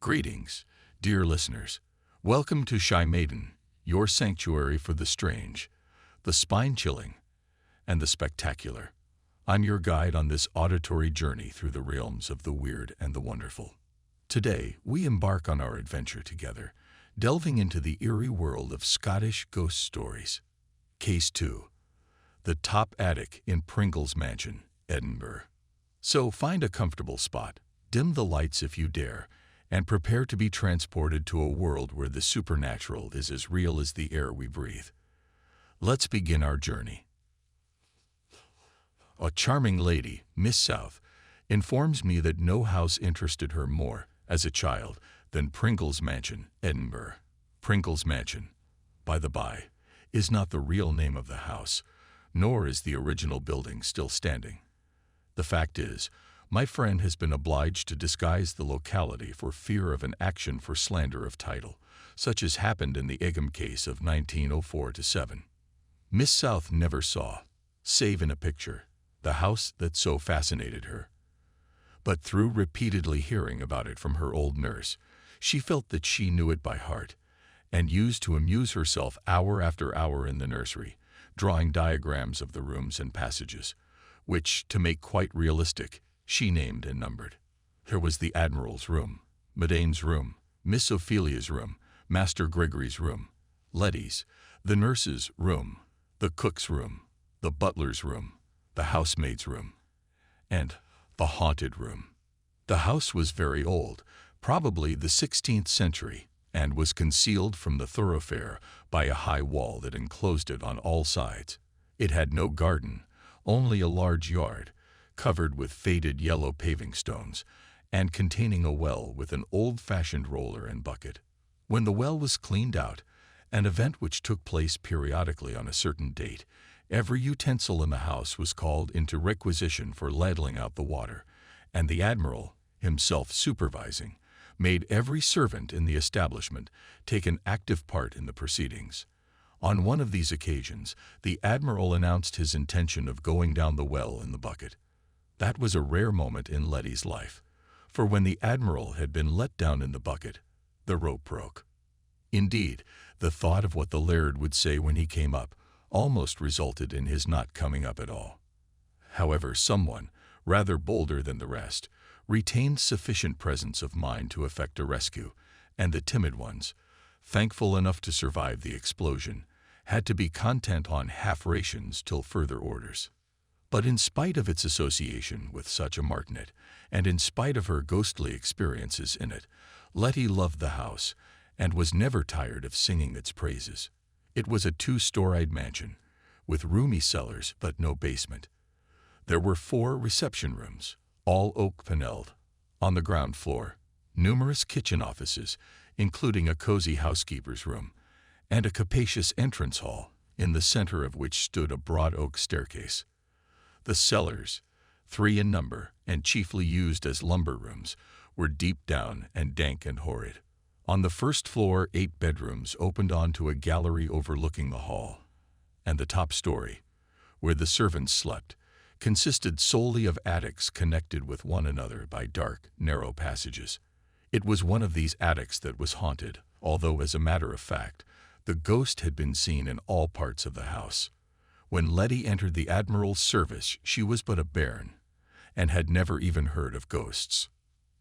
Greetings, dear listeners. Welcome to ShyMaiden, your sanctuary for the strange, the spine-chilling, and the spectacular. I'm your guide on this auditory journey through the realms of the weird and the wonderful. Today, we embark on our adventure together, delving into the eerie world of Scottish ghost stories. Case 2. The Top Attic in Pringle's Mansion, Edinburgh. So find a comfortable spot, dim the lights if you dare, and prepare to be transported to a world where the supernatural is as real as the air we breathe. Let's begin our journey. A charming lady, Miss South, informs me that no house interested her more, as a child, than Pringle's Mansion, Edinburgh. Pringle's Mansion, by the by, is not the real name of the house, nor is the original building still standing. The fact is, my friend has been obliged to disguise the locality for fear of an action for slander of title, such as happened in the Egham case of 1904-7. Miss South never saw, save in a picture, the house that so fascinated her. But through repeatedly hearing about it from her old nurse, she felt that she knew it by heart, and used to amuse herself hour after hour in the nursery, drawing diagrams of the rooms and passages, which, to make quite realistic, she named and numbered. There was the Admiral's room, Madame's room, Miss Ophelia's room, Master Gregory's room, Letty's, the nurse's room, the cook's room, the butler's room, the housemaid's room, and the haunted room. The house was very old, probably the 16th century, and was concealed from the thoroughfare by a high wall that enclosed it on all sides. It had no garden, only a large yard, covered with faded yellow paving stones, and containing a well with an old-fashioned roller and bucket. When the well was cleaned out, an event which took place periodically on a certain date, every utensil in the house was called into requisition for ladling out the water, and the Admiral, himself supervising, made every servant in the establishment take an active part in the proceedings. On one of these occasions, the Admiral announced his intention of going down the well in the bucket. That was a rare moment in Letty's life, for when the Admiral had been let down in the bucket, the rope broke. Indeed, the thought of what the laird would say when he came up almost resulted in his not coming up at all. However, someone, rather bolder than the rest, retained sufficient presence of mind to effect a rescue, and the timid ones, thankful enough to survive the explosion, had to be content on half rations till further orders. But in spite of its association with such a martinet, and in spite of her ghostly experiences in it, Letty loved the house, and was never tired of singing its praises. It was a 2-storied mansion, with roomy cellars but no basement. There were 4 reception rooms, all oak-panelled, on the ground floor, numerous kitchen offices, including a cozy housekeeper's room, and a capacious entrance hall, in the center of which stood a broad oak staircase. The cellars, 3 in number and chiefly used as lumber rooms, were deep down and dank and horrid. On the first floor, 8 bedrooms opened onto a gallery overlooking the hall, and the top story, where the servants slept, consisted solely of attics connected with one another by dark, narrow passages. It was one of these attics that was haunted, although, as a matter of fact, the ghost had been seen in all parts of the house. When Letty entered the Admiral's service, she was but a bairn, and had never even heard of ghosts.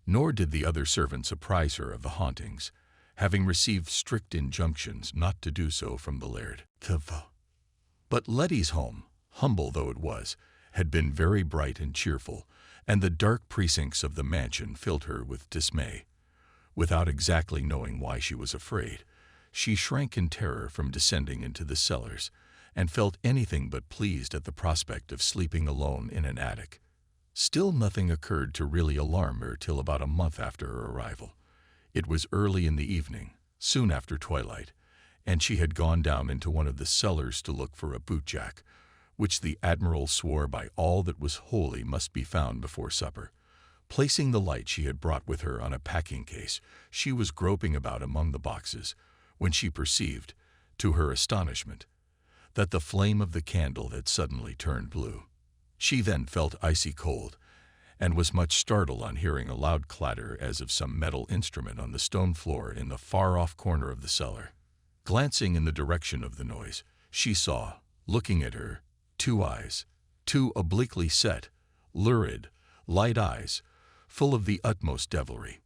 Nor did the other servants apprise her of the hauntings, having received strict injunctions not to do so from the laird. But Letty's home, humble though it was, had been very bright and cheerful, and the dark precincts of the mansion filled her with dismay. Without exactly knowing why she was afraid, she shrank in terror from descending into the cellars, and felt anything but pleased at the prospect of sleeping alone in an attic. Still nothing occurred to really alarm her till about a month after her arrival. It was early in the evening, soon after twilight, and she had gone down into one of the cellars to look for a bootjack, which the Admiral swore by all that was holy must be found before supper. Placing the light she had brought with her on a packing case, she was groping about among the boxes, when she perceived, to her astonishment, that the flame of the candle had suddenly turned blue. She then felt icy cold, and was much startled on hearing a loud clatter as of some metal instrument on the stone floor in the far-off corner of the cellar. Glancing in the direction of the noise, she saw, looking at her, two eyes, two obliquely set, lurid, light eyes, full of the utmost devilry.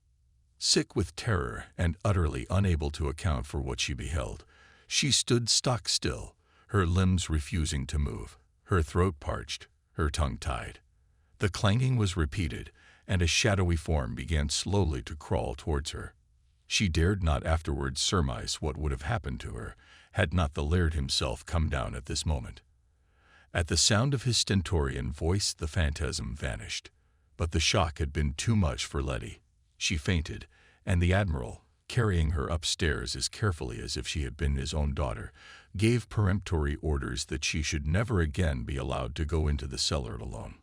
Sick with terror and utterly unable to account for what she beheld, she stood stock still, her limbs refusing to move, her throat parched, her tongue tied. The clanging was repeated, and a shadowy form began slowly to crawl towards her. She dared not afterwards surmise what would have happened to her, had not the laird himself come down at this moment. At the sound of his stentorian voice the phantasm vanished, but the shock had been too much for Letty. She fainted, and the Admiral, carrying her upstairs as carefully as if she had been his own daughter, gave peremptory orders that she should never again be allowed to go into the cellar alone.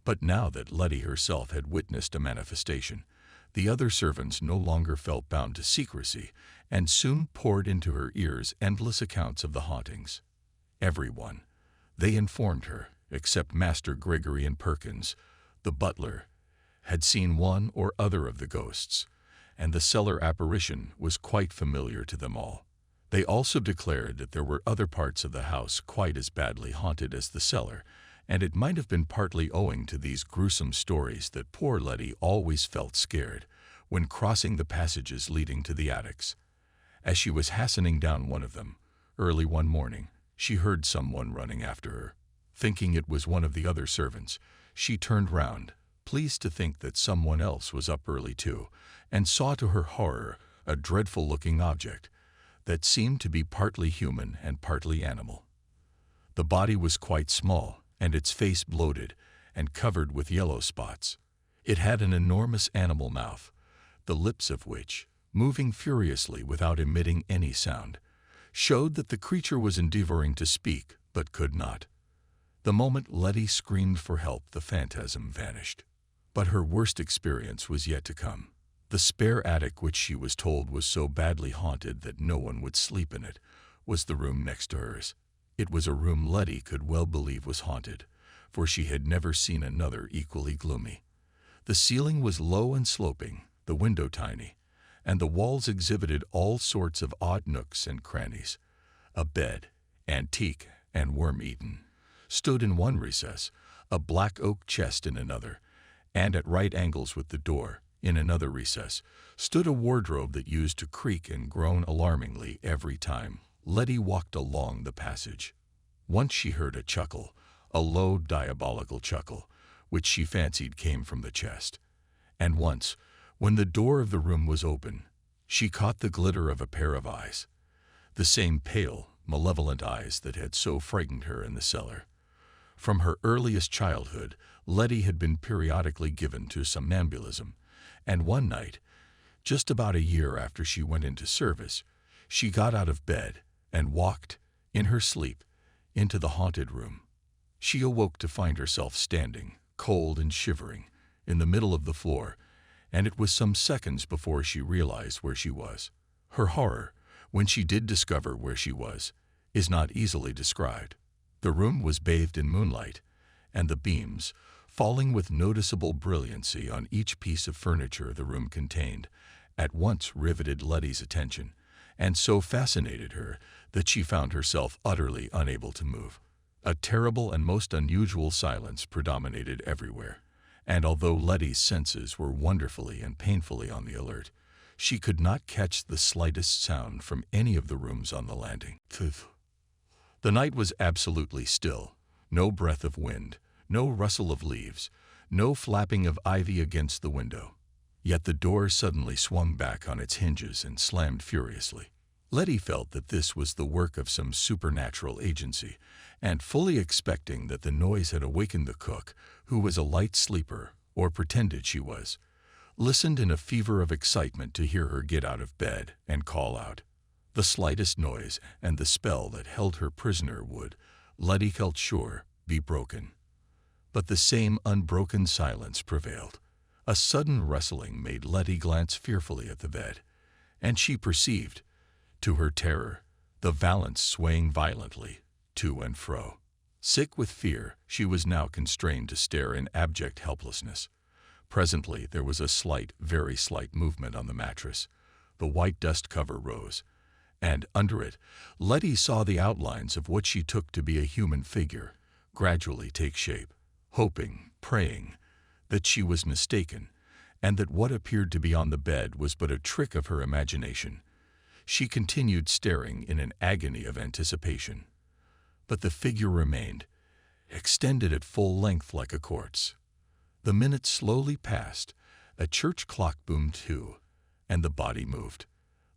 But now that Letty herself had witnessed a manifestation, the other servants no longer felt bound to secrecy, and soon poured into her ears endless accounts of the hauntings. Everyone, they informed her, except Master Gregory and Perkins, the butler, had seen one or other of the ghosts, and the cellar apparition was quite familiar to them all. They also declared that there were other parts of the house quite as badly haunted as the cellar, and it might have been partly owing to these gruesome stories that poor Letty always felt scared when crossing the passages leading to the attics. As she was hastening down one of them, early one morning, she heard someone running after her. Thinking it was one of the other servants, she turned round, pleased to think that someone else was up early too, and saw to her horror a dreadful-looking object that seemed to be partly human and partly animal. The body was quite small, and its face bloated and covered with yellow spots. It had an enormous animal mouth, the lips of which, moving furiously without emitting any sound, showed that the creature was endeavoring to speak, but could not. The moment Letty screamed for help, the phantasm vanished. But her worst experience was yet to come. The spare attic, which she was told was so badly haunted that no one would sleep in it, was the room next to hers. It was a room Letty could well believe was haunted, for she had never seen another equally gloomy. The ceiling was low and sloping, the window tiny, and the walls exhibited all sorts of odd nooks and crannies. A bed, antique and worm-eaten, stood in one recess, a black oak chest in another, and at right angles with the door, in another recess, stood a wardrobe that used to creak and groan alarmingly every time Letty walked along the passage. Once she heard a chuckle, a low diabolical chuckle, which she fancied came from the chest. And once, when the door of the room was open, she caught the glitter of a pair of eyes, the same pale, malevolent eyes that had so frightened her in the cellar. From her earliest childhood, Letty had been periodically given to somnambulism, and one night, just about a year after she went into service, she got out of bed and walked, in her sleep, into the haunted room. She awoke to find herself standing, cold and shivering, in the middle of the floor, and it was some seconds before she realized where she was. Her horror, when she did discover where she was, is not easily described. The room was bathed in moonlight, and the beams, falling with noticeable brilliancy on each piece of furniture the room contained, at once riveted Letty's attention, and so fascinated her that she found herself utterly unable to move. A terrible and most unusual silence predominated everywhere, and although Letty's senses were wonderfully and painfully on the alert, she could not catch the slightest sound from any of the rooms on the landing. The night was absolutely still, no breath of wind, no rustle of leaves, no flapping of ivy against the window. Yet the door suddenly swung back on its hinges and slammed furiously. Letty felt that this was the work of some supernatural agency, and fully expecting that the noise had awakened the cook, who was a light sleeper, or pretended she was, listened in a fever of excitement to hear her get out of bed and call out. The slightest noise and the spell that held her prisoner would, Letty felt sure, be broken. But the same unbroken silence prevailed. A sudden rustling made Letty glance fearfully at the bed, and she perceived, to her terror, the valance swaying violently to and fro. Sick with fear, she was now constrained to stare in abject helplessness. Presently there was a slight, very slight movement on the mattress. The white dust cover rose, and under it, Letty saw the outlines of what she took to be a human figure gradually take shape, hoping, praying, that she was mistaken, and that what appeared to be on the bed was but a trick of her imagination. She continued staring in an agony of anticipation. But the figure remained, extended at full length like a corpse. The minutes slowly passed, a church clock boomed too, and the body moved.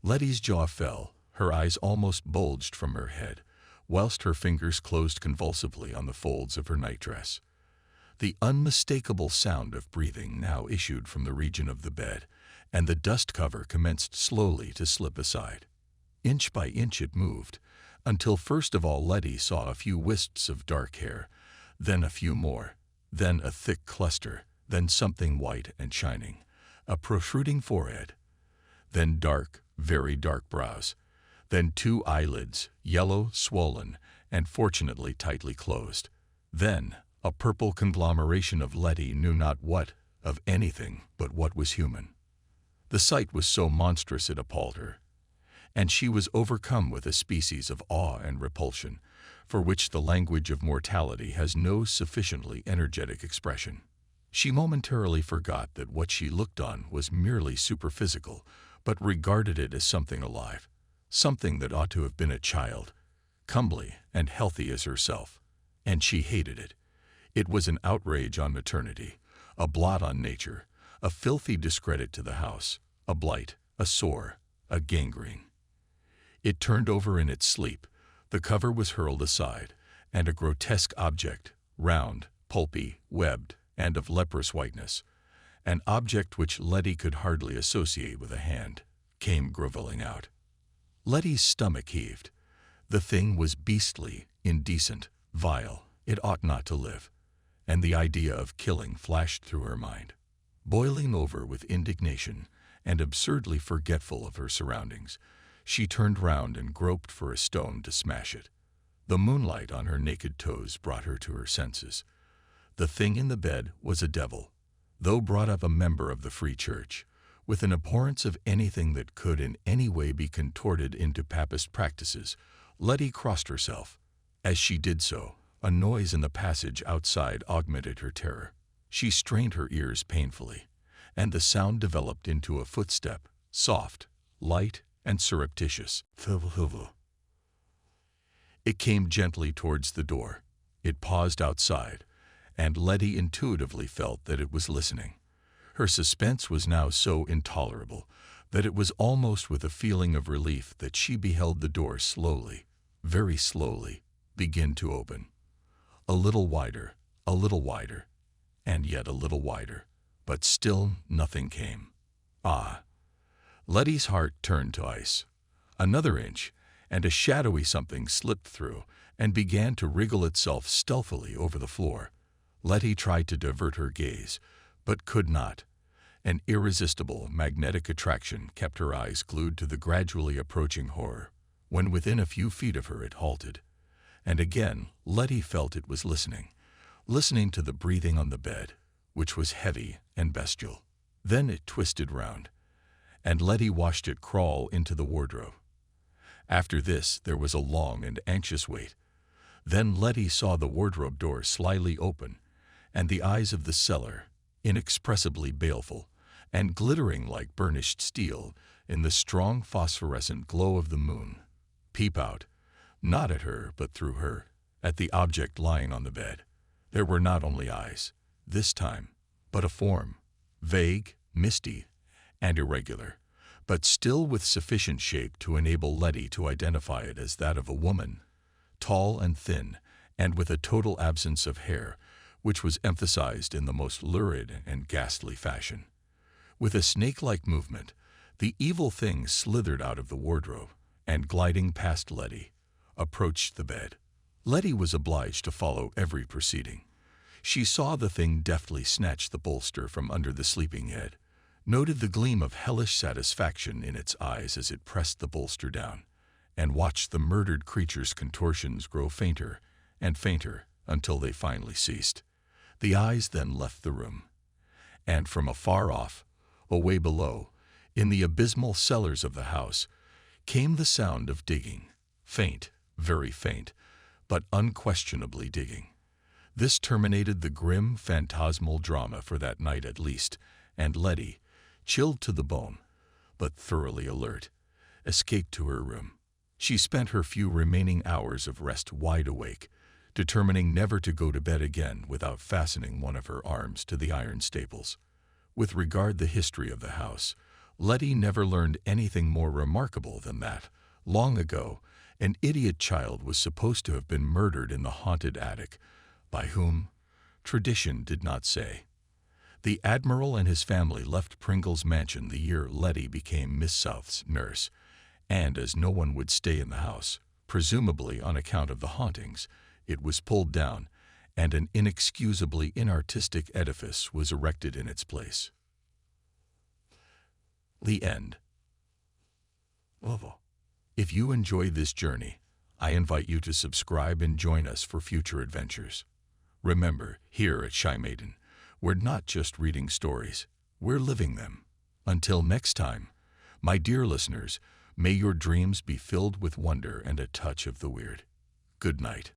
Letty's jaw fell, her eyes almost bulged from her head, whilst her fingers closed convulsively on the folds of her nightdress. The unmistakable sound of breathing now issued from the region of the bed, and the dust cover commenced slowly to slip aside. Inch by inch it moved, until first of all Letty saw a few wisps of dark hair, then a few more, then a thick cluster, then something white and shining, a protruding forehead, then dark, very dark brows, then 2 eyelids, yellow, swollen, and fortunately tightly closed. Then a purple conglomeration of Letty knew not what, of anything but what was human. The sight was so monstrous it appalled her, and she was overcome with a species of awe and repulsion, for which the language of mortality has no sufficiently energetic expression. She momentarily forgot that what she looked on was merely superphysical, but regarded it as something alive, something that ought to have been a child, comely and healthy as herself, and she hated it. It was an outrage on maternity, a blot on nature, a filthy discredit to the house, a blight, a sore, a gangrene. It turned over in its sleep, the cover was hurled aside, and a grotesque object, round, pulpy, webbed, and of leprous whiteness, an object which Letty could hardly associate with a hand, came grovelling out. Letty's stomach heaved. The thing was beastly, indecent, vile. It ought not to live, and the idea of killing flashed through her mind. Boiling over with indignation and absurdly forgetful of her surroundings, she turned round and groped for a stone to smash it. The moonlight on her naked toes brought her to her senses. The thing in the bed was a devil. Though brought up a member of the Free Church, with an abhorrence of anything that could in any way be contorted into Papist practices, Letty crossed herself. As she did so, a noise in the passage outside augmented her terror. She strained her ears painfully, and the sound developed into a footstep, soft, light, and surreptitious. It came gently towards the door. It paused outside, and Letty intuitively felt that it was listening. Her suspense was now so intolerable that it was almost with a feeling of relief that she beheld the door slowly, very slowly, begin to open. A little wider, and yet a little wider, but still nothing came. Ah! Letty's heart turned to ice. Another inch, and a shadowy something slipped through and began to wriggle itself stealthily over the floor. Letty tried to divert her gaze, but could not. An irresistible magnetic attraction kept her eyes glued to the gradually approaching horror. When within a few feet of her it halted, and again Letty felt it was listening to the breathing on the bed, which was heavy and bestial. Then it twisted round, and Letty watched it crawl into the wardrobe. After this there was a long and anxious wait. Then Letty saw the wardrobe door slyly open, and the eyes of the cellar, inexpressibly baleful, and glittering like burnished steel in the strong phosphorescent glow of the moon, peep out, not at her but through her, at the object lying on the bed. There were not only eyes, this time, but a form, vague, misty, and irregular, but still with sufficient shape to enable Letty to identify it as that of a woman, tall and thin, and with a total absence of hair, which was emphasized in the most lurid and ghastly fashion. With a snake-like movement, the evil thing slithered out of the wardrobe, and gliding past Letty, approached the bed. Letty was obliged to follow every proceeding. She saw the thing deftly snatch the bolster from under the sleeping head, noted the gleam of hellish satisfaction in its eyes as it pressed the bolster down, and watched the murdered creature's contortions grow fainter and fainter until they finally ceased. The eyes then left the room, and from afar off, away below, in the abysmal cellars of the house, came the sound of digging, faint, very faint, but unquestionably digging. This terminated the grim, phantasmal drama for that night at least, and Letty, chilled to the bone, but thoroughly alert, escaped to her room. She spent her few remaining hours of rest wide awake, determining never to go to bed again without fastening one of her arms to the iron staples. With regard to the history of the house, Letty never learned anything more remarkable than that, long ago, an idiot child was supposed to have been murdered in the haunted attic. By whom? Tradition did not say. The Admiral and his family left Pringle's mansion the year Letty became Miss South's nurse, and as no one would stay in the house, presumably on account of the hauntings, it was pulled down, and an inexcusably inartistic edifice was erected in its place. The end. If you enjoy this journey, I invite you to subscribe and join us for future adventures. Remember, here at ShyMaiden, we're not just reading stories, we're living them. Until next time, my dear listeners, may your dreams be filled with wonder and a touch of the weird. Good night.